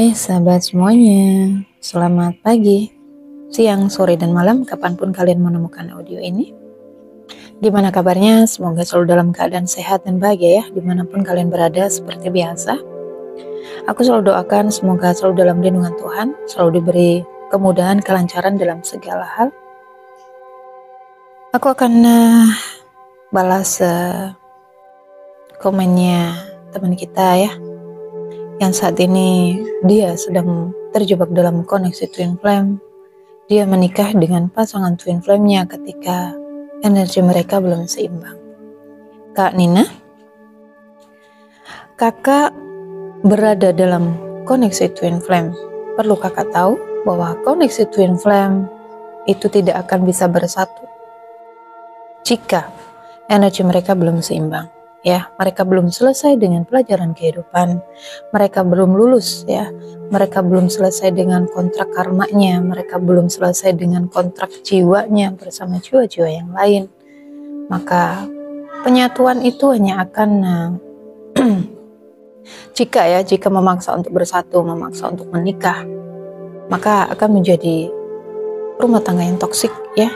Hai sahabat semuanya, selamat pagi, siang, sore, dan malam kapanpun kalian menemukan audio ini. Gimana kabarnya? Semoga selalu dalam keadaan sehat dan bahagia ya, dimanapun kalian berada seperti biasa. Aku selalu doakan semoga selalu dalam lindungan Tuhan, selalu diberi kemudahan, kelancaran dalam segala hal. Aku akan balas komennya teman kita ya, yang saat ini dia sedang terjebak dalam koneksi twin flame. Dia menikah dengan pasangan twin flame-nya ketika energi mereka belum seimbang. Kak Nina, kakak berada dalam koneksi twin flame. Perlu kakak tahu bahwa koneksi twin flame itu tidak akan bisa bersatu jika energi mereka belum seimbang. Ya, mereka belum selesai dengan pelajaran kehidupan, mereka belum lulus ya, mereka belum selesai dengan kontrak karmanya, mereka belum selesai dengan kontrak jiwanya bersama jiwa-jiwa yang lain. Maka penyatuan itu hanya akan jika memaksa untuk bersatu, memaksa untuk menikah, maka akan menjadi rumah tangga yang toksik ya,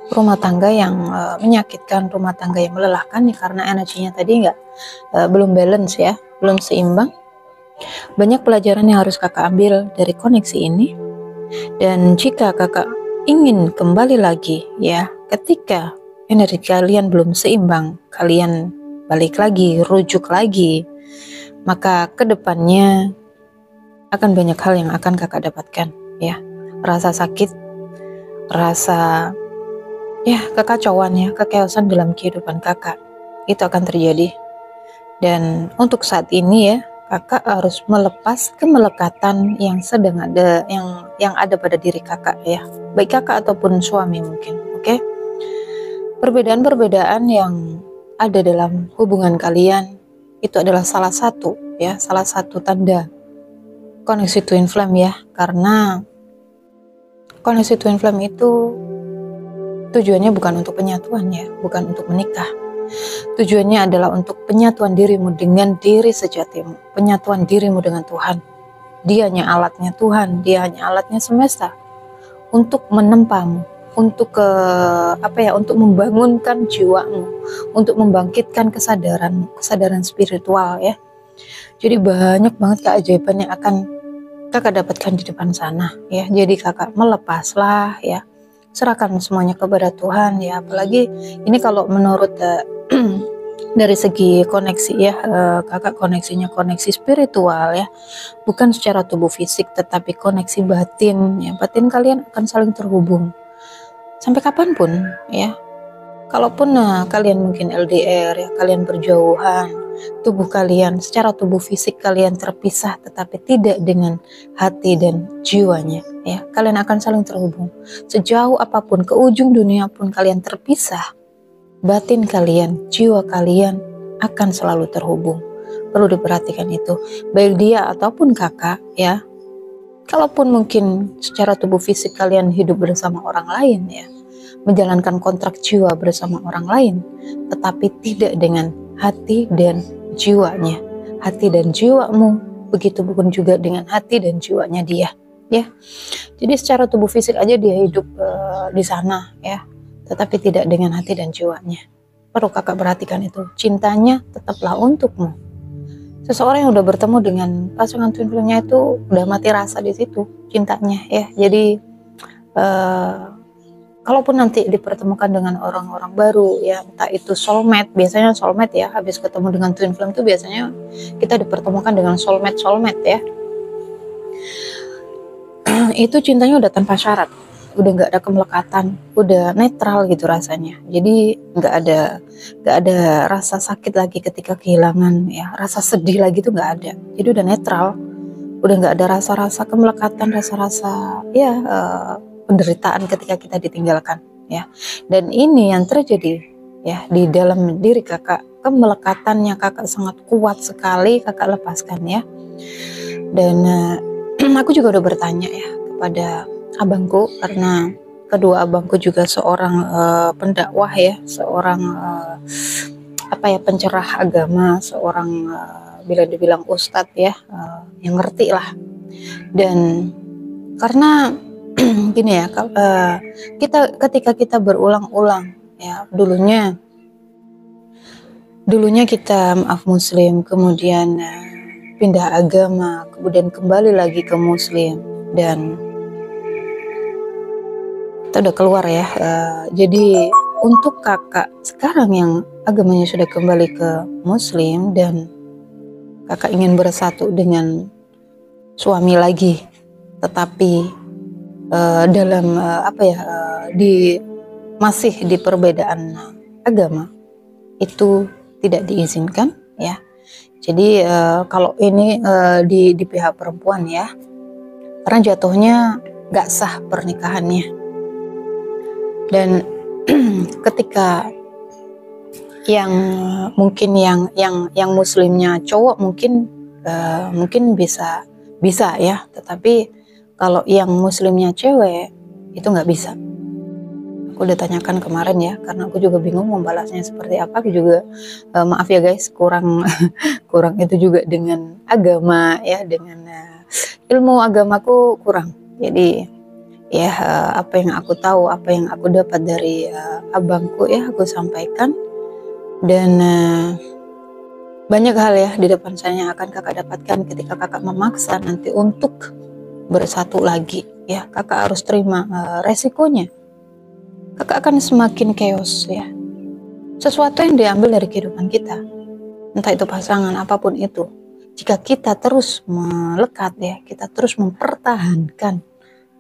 rumah tangga yang menyakitkan, rumah tangga yang melelahkan ya, karena energinya tadi belum balance ya, belum seimbang. Banyak pelajaran yang harus kakak ambil dari koneksi ini, dan jika kakak ingin kembali lagi ya, ketika energi kalian belum seimbang, kalian balik lagi, rujuk lagi, maka kedepannya akan banyak hal yang akan kakak dapatkan ya, rasa sakit, rasa ya kekacauan ya, kechaosan dalam kehidupan kakak itu akan terjadi. Dan untuk saat ini ya, kakak harus melepas kemelekatan yang sedang ada, yang ada pada diri kakak ya, baik kakak ataupun suami mungkin. Oke? Perbedaan-perbedaan yang ada dalam hubungan kalian itu adalah salah satu tanda koneksi twin flame ya, karena koneksi twin flame itu tujuannya bukan untuk penyatuan ya, bukan untuk menikah. Tujuannya adalah untuk penyatuan dirimu dengan diri sejatimu, penyatuan dirimu dengan Tuhan. Dia hanya alatnya Tuhan, dia hanya alatnya semesta untuk menempamu, untuk untuk membangunkan jiwamu, untuk membangkitkan kesadaran spiritual ya. Jadi banyak banget keajaiban yang akan kakak dapatkan di depan sana ya. Jadi kakak melepaslah ya, serahkan semuanya kepada Tuhan ya. Apalagi ini kalau menurut dari segi koneksi ya, kakak koneksinya koneksi spiritual ya, bukan secara tubuh fisik tetapi koneksi batin ya. Batin kalian akan saling terhubung sampai kapanpun ya. Kalaupun kalian mungkin LDR ya, kalian berjauhan, tubuh kalian secara tubuh fisik kalian terpisah, tetapi tidak dengan hati dan jiwanya ya, kalian akan saling terhubung. Sejauh apapun, ke ujung dunia pun kalian terpisah, batin kalian, jiwa kalian akan selalu terhubung. Perlu diperhatikan itu, baik dia ataupun kakak ya. Kalaupun mungkin secara tubuh fisik kalian hidup bersama orang lain ya, menjalankan kontrak jiwa bersama orang lain, tetapi tidak dengan hati dan jiwanya. Hati dan jiwamu, begitu pun juga dengan hati dan jiwanya dia ya. Jadi secara tubuh fisik aja dia hidup di sana ya, tetapi tidak dengan hati dan jiwanya. Perlu kakak perhatikan itu. Cintanya tetaplah untukmu. Seseorang yang udah bertemu dengan pasangan twin flame-nya itu udah mati rasa di situ cintanya ya. Jadi kalaupun nanti dipertemukan dengan orang-orang baru ya, entah itu soulmate, biasanya soulmate ya, habis ketemu dengan twin flame itu biasanya kita dipertemukan dengan soulmate ya. Itu cintanya udah tanpa syarat, udah nggak ada kemelekatan, udah netral gitu rasanya. Jadi nggak ada rasa sakit lagi ketika kehilangan ya, rasa sedih lagi tuh nggak ada. Jadi udah netral, udah nggak ada rasa-rasa kemelekatan, rasa-rasa ya penderitaan ketika kita ditinggalkan ya. Dan ini yang terjadi ya di dalam diri kakak, kemelekatannya kakak sangat kuat sekali kakak lepaskan ya. Dan aku juga udah bertanya ya kepada abangku, karena kedua abangku juga seorang pendakwah ya, seorang pencerah agama, seorang bila dibilang ustadz ya, yang ngerti lah Dan karena gini ya, ketika kita berulang-ulang ya, dulunya kita maaf Muslim, kemudian pindah agama, kemudian kembali lagi ke Muslim, dan kita udah keluar ya. Jadi untuk kakak sekarang yang agamanya sudah kembali ke Muslim dan kakak ingin bersatu dengan suami lagi, tetapi dalam masih di perbedaan agama, itu tidak diizinkan ya. Jadi kalau ini di pihak perempuan ya, karena jatuhnya gak sah pernikahannya. Dan ketika yang mungkin yang muslimnya cowok mungkin bisa ya, tetapi kalau yang muslimnya cewek itu nggak bisa. Aku udah tanyakan kemarin ya, karena aku juga bingung membalasnya seperti apa. Aku juga maaf ya guys, kurang itu juga dengan agama ya, dengan ilmu agamaku kurang. Jadi ya apa yang aku tahu, apa yang aku dapat dari abangku ya, aku sampaikan. Dan banyak hal ya di depan saya yang akan kakak dapatkan ketika kakak memaksa nanti untuk bersatu lagi ya. Kakak harus terima resikonya. Kakak akan semakin chaos ya. Sesuatu yang diambil dari kehidupan kita, entah itu pasangan apapun itu, jika kita terus melekat ya, kita terus mempertahankan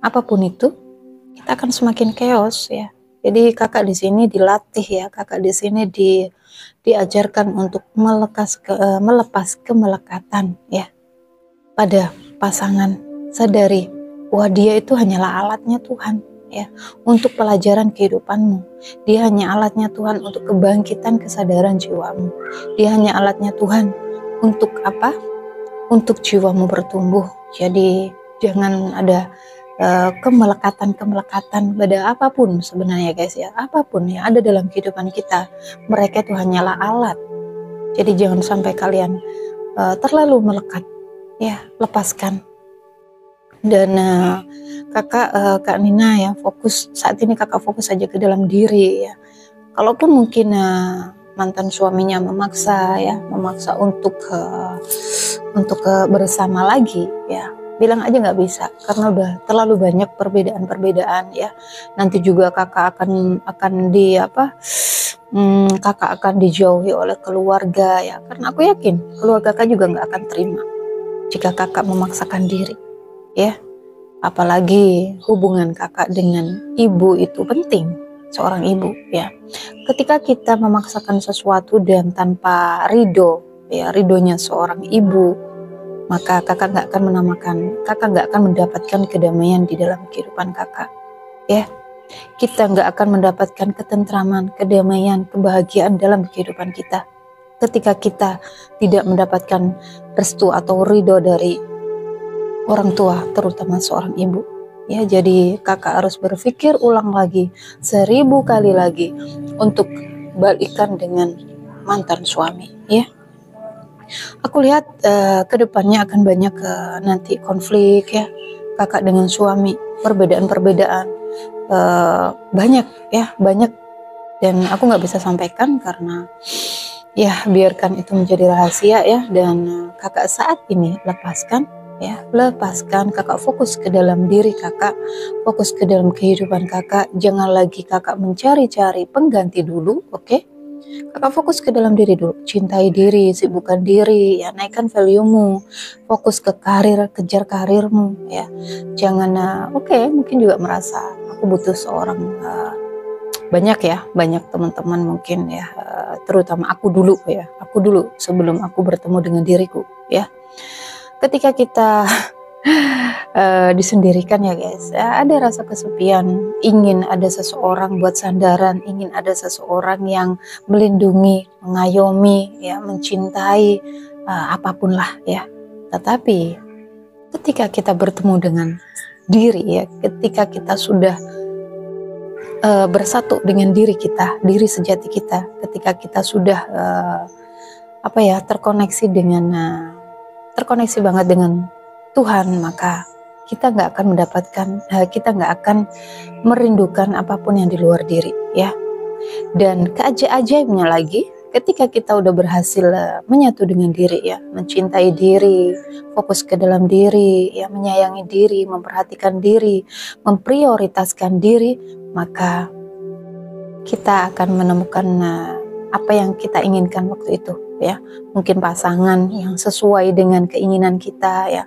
apapun itu, kita akan semakin chaos ya. Jadi kakak di sini dilatih ya, kakak di sini diajarkan untuk melepas kemelekatan ya pada pasangan. Sadari bahwa dia itu hanyalah alatnya Tuhan ya, untuk pelajaran kehidupanmu. Dia hanya alatnya Tuhan untuk kebangkitan kesadaran jiwamu. Dia hanya alatnya Tuhan untuk apa? Untuk jiwamu bertumbuh. Jadi jangan ada kemelekatan pada apapun sebenarnya guys ya, apapun yang ada dalam kehidupan kita, mereka itu hanyalah alat. Jadi jangan sampai kalian terlalu melekat ya, lepaskan. Dan Kak Nina ya, fokus saat ini, kakak fokus saja ke dalam diri ya. Kalaupun mungkin mantan suaminya memaksa untuk bersama lagi ya, bilang aja nggak bisa, karena udah terlalu banyak perbedaan ya. Nanti juga kakak kakak akan dijauhi oleh keluarga ya, karena aku yakin keluarga kakak juga nggak akan terima jika kakak memaksakan diri ya. Apalagi hubungan kakak dengan ibu itu penting, seorang ibu ya. Ketika kita memaksakan sesuatu dan tanpa ridhonya seorang ibu, maka kakak nggak akan mendapatkan kedamaian di dalam kehidupan kakak ya. Kita nggak akan mendapatkan ketentraman, kedamaian, kebahagiaan dalam kehidupan kita ketika kita tidak mendapatkan restu atau ridho dari orang tua, terutama seorang ibu ya. Jadi kakak harus berpikir ulang lagi 1000 kali lagi untuk balikan dengan mantan suami ya. Aku lihat kedepannya akan banyak nanti konflik ya, kakak dengan suami, perbedaan banyak, dan aku nggak bisa sampaikan karena ya biarkan itu menjadi rahasia ya. Dan kakak saat ini lepaskan, kakak fokus ke dalam diri kakak, fokus ke dalam kehidupan kakak. Jangan lagi kakak mencari-cari pengganti dulu, oke? Kakak fokus ke dalam diri dulu, cintai diri, sibukkan diri ya, naikkan value-mu, fokus ke karir, kejar karirmu ya. Jangan mungkin juga merasa aku butuh seorang banyak teman-teman mungkin ya, terutama aku dulu sebelum aku bertemu dengan diriku ya. Ketika kita disendirikan ya guys ya, ada rasa kesepian, ingin ada seseorang buat sandaran, ingin ada seseorang yang melindungi, mengayomi ya, mencintai, apapun lah ya. Tetapi ketika kita bertemu dengan diri ya, ketika kita sudah bersatu dengan diri kita, diri sejati kita, ketika kita sudah terkoneksi banget dengan Tuhan, maka kita nggak akan mendapatkan, kita nggak akan merindukan apapun yang di luar diri, ya. Dan keajaibnya lagi, ketika kita udah berhasil menyatu dengan diri, ya, mencintai diri, fokus ke dalam diri, ya, menyayangi diri, memperhatikan diri, memprioritaskan diri, maka kita akan menemukan apa yang kita inginkan waktu itu, ya. Mungkin pasangan yang sesuai dengan keinginan kita, ya,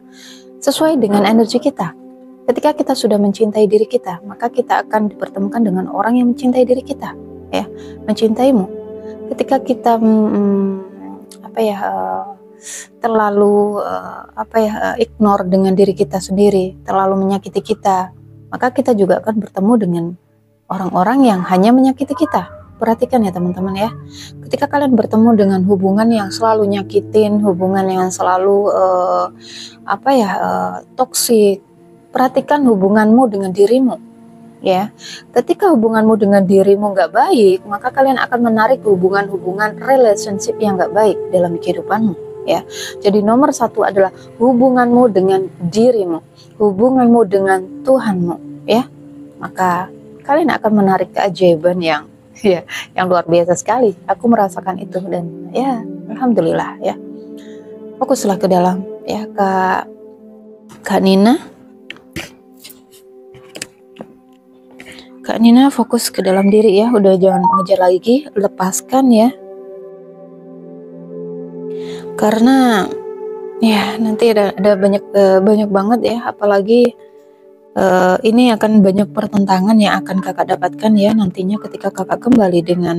sesuai dengan energi kita. Ketika kita sudah mencintai diri kita, maka kita akan dipertemukan dengan orang yang mencintai diri kita, ya, mencintaimu. Ketika kita terlalu ignore dengan diri kita sendiri, terlalu menyakiti kita, maka kita juga akan bertemu dengan orang-orang yang hanya menyakiti kita. Perhatikan ya teman-teman, ya. Ketika kalian bertemu dengan hubungan yang selalu nyakitin, hubungan yang selalu toksik, perhatikan hubunganmu dengan dirimu, ya. Ketika hubunganmu dengan dirimu nggak baik, maka kalian akan menarik hubungan-hubungan relationship yang nggak baik dalam kehidupanmu, ya. Jadi nomor satu adalah hubunganmu dengan dirimu, hubunganmu dengan Tuhanmu, ya. Maka kalian akan menarik keajaiban yang luar biasa sekali. Aku merasakan itu dan ya alhamdulillah, ya. Fokuslah ke dalam, ya, Kak Nina. Kak Nina fokus ke dalam diri, ya. Udah jangan ngejar lagi, lepaskan, ya. Karena ya nanti ada banyak banget, ya, apalagi ini akan banyak pertentangan yang akan kakak dapatkan, ya, nantinya ketika kakak kembali dengan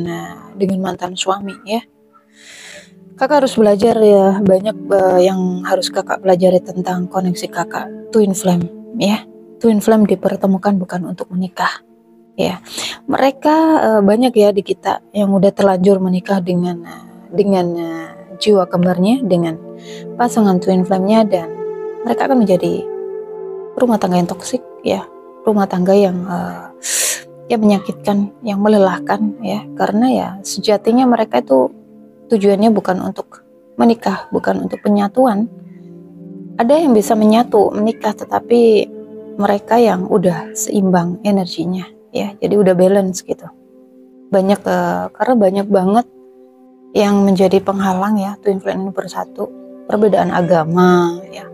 mantan suami, ya. Kakak harus belajar, ya, banyak yang harus kakak pelajari tentang koneksi kakak twin flame, ya. Twin flame dipertemukan bukan untuk menikah, ya. Mereka banyak, ya, di kita yang udah terlanjur menikah dengan jiwa kembarnya, dengan pasangan twin flame-nya, dan mereka akan menjadi rumah tangga yang toksik, ya, rumah tangga yang menyakitkan, yang melelahkan, ya, karena ya sejatinya mereka itu tujuannya bukan untuk menikah, bukan untuk penyatuan. Ada yang bisa menyatu, menikah, tetapi mereka yang udah seimbang energinya, ya, jadi udah balance gitu. Banyak karena banyak banget yang menjadi penghalang, ya, twin flame ini bersatu. Perbedaan agama, ya,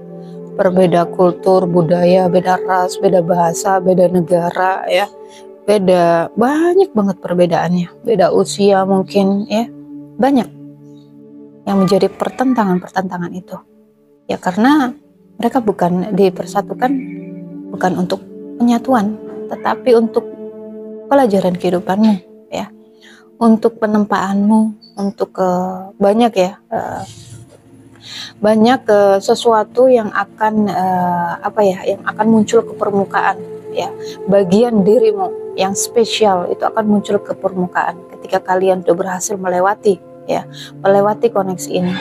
berbeda kultur, budaya, beda ras, beda bahasa, beda negara, ya, beda, banyak banget perbedaannya, beda usia mungkin, ya, banyak yang menjadi pertentangan itu, ya, karena mereka bukan dipersatukan bukan untuk penyatuan, tetapi untuk pelajaran kehidupanmu, ya, untuk penempaanmu, untuk banyak, ya, banyak sesuatu yang akan yang akan muncul ke permukaan, ya. Bagian dirimu yang spesial itu akan muncul ke permukaan ketika kalian sudah berhasil melewati koneksi ini,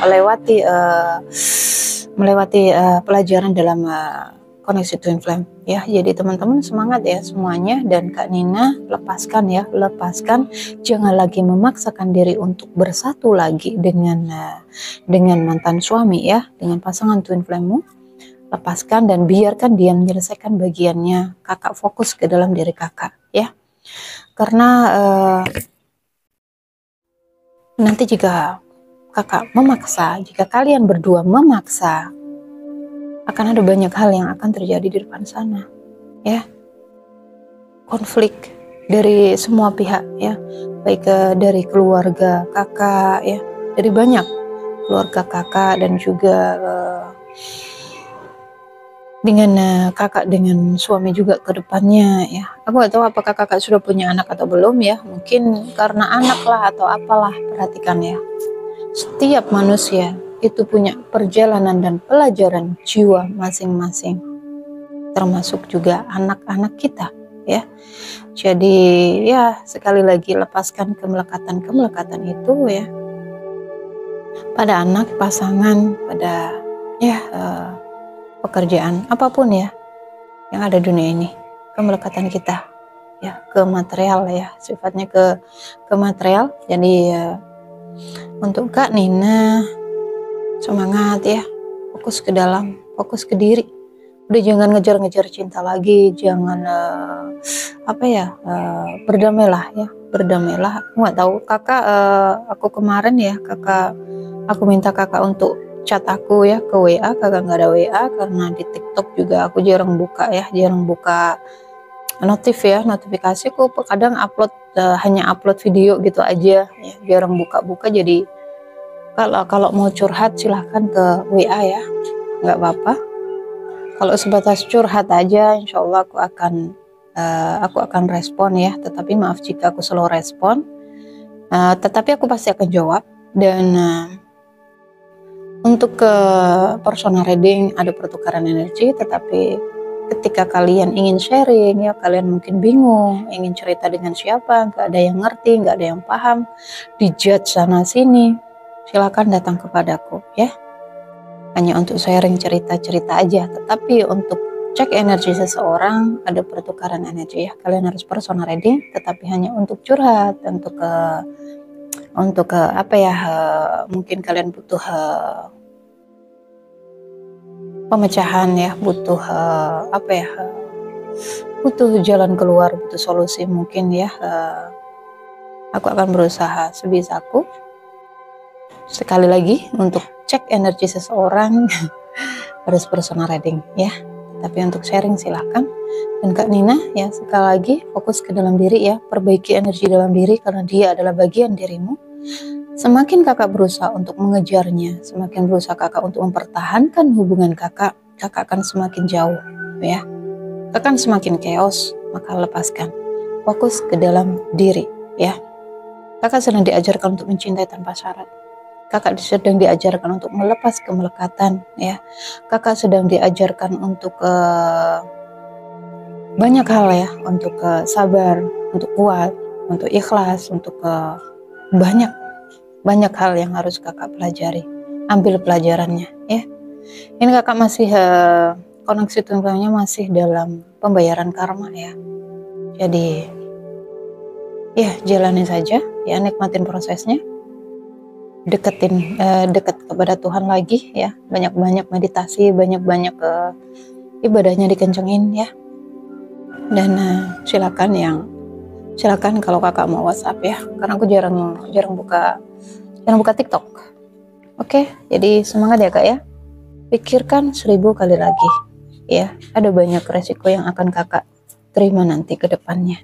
melewati pelajaran dalam koneksi twin flame, ya. Jadi teman-teman semangat, ya, semuanya. Dan Kak Nina, lepaskan, ya, lepaskan. Jangan lagi memaksakan diri untuk bersatu lagi dengan mantan suami, ya, dengan pasangan twin flame-mu. Lepaskan dan biarkan dia menyelesaikan bagiannya. Kakak fokus ke dalam diri kakak, ya. Karena nanti jika kakak memaksa, jika kalian berdua memaksa, akan ada banyak hal yang akan terjadi di depan sana, ya. Konflik dari semua pihak, ya, baik dari keluarga kakak, ya, dari banyak keluarga kakak, dan juga dengan kakak dengan suami juga ke depannya, ya. Aku gak tahu apakah kakak sudah punya anak atau belum, ya. Mungkin karena anak lah atau apalah. Perhatikan, ya, setiap manusia itu punya perjalanan dan pelajaran jiwa masing-masing, termasuk juga anak-anak kita, ya. Jadi ya sekali lagi lepaskan kemelekatan itu, ya, pada anak, pasangan, pada pekerjaan, apapun, ya, yang ada dunia ini. Kemelekatan kita, ya, ke material, ya, sifatnya ke material. Jadi untuk Kak Nina, semangat, ya, fokus ke dalam, fokus ke diri, Udah jangan ngejar-ngejar cinta lagi, jangan berdamailah ya, berdamailah. Aku nggak tahu kakak, aku kemarin ya aku minta kakak untuk chat aku ya ke WA, kakak nggak ada WA karena di TikTok juga aku jarang buka ya, jarang buka notifikasi. Aku kadang hanya upload video gitu aja ya, jarang buka-buka. Jadi kalau mau curhat silahkan ke WA ya, nggak apa-apa. Kalau sebatas curhat aja, insya Allah aku akan respon ya. Tetapi maaf jika aku slow respon. Tetapi aku pasti akan jawab. Dan untuk ke personal reading ada pertukaran energi. Tetapi ketika kalian ingin sharing ya, kalian mungkin bingung, ingin cerita dengan siapa, nggak ada yang ngerti, nggak ada yang paham, dijudge sana sini, silakan datang kepadaku ya. Hanya untuk sharing cerita-cerita aja, tetapi untuk cek energi seseorang ada pertukaran energi ya. Kalian harus personal reading, tetapi hanya untuk curhat, untuk mungkin kalian butuh pemecahan ya, butuh butuh jalan keluar, butuh solusi mungkin ya. Aku akan berusaha sebisaku. Sekali lagi untuk cek energi seseorang harus personal reading ya. Tapi untuk sharing silahkan. Dan Kak Nina ya, sekali lagi fokus ke dalam diri ya, perbaiki energi dalam diri karena dia adalah bagian dirimu. Semakin kakak berusaha untuk mengejarnya, semakin berusaha kakak untuk mempertahankan hubungan kakak akan semakin jauh ya. Kakak akan semakin chaos, maka lepaskan. Fokus ke dalam diri ya. Kakak sedang diajarkan untuk mencintai tanpa syarat. Kakak sedang diajarkan untuk melepas kemelekatan ya. Kakak sedang diajarkan untuk banyak hal ya, untuk sabar, untuk kuat, untuk ikhlas, untuk banyak hal yang harus kakak pelajari. Ambil pelajarannya ya. Ini kakak masih koneksi tunggalnya masih dalam pembayaran karma ya. Jadi ya jalani saja ya, nikmatin prosesnya. Dekat kepada Tuhan lagi ya, banyak-banyak meditasi, banyak-banyak ibadahnya dikencengin ya. Dan silakan kalau kakak mau WhatsApp ya, karena aku jarang buka TikTok. Oke, jadi semangat ya kak ya, pikirkan 1000 kali lagi ya, ada banyak resiko yang akan kakak terima nanti ke depannya.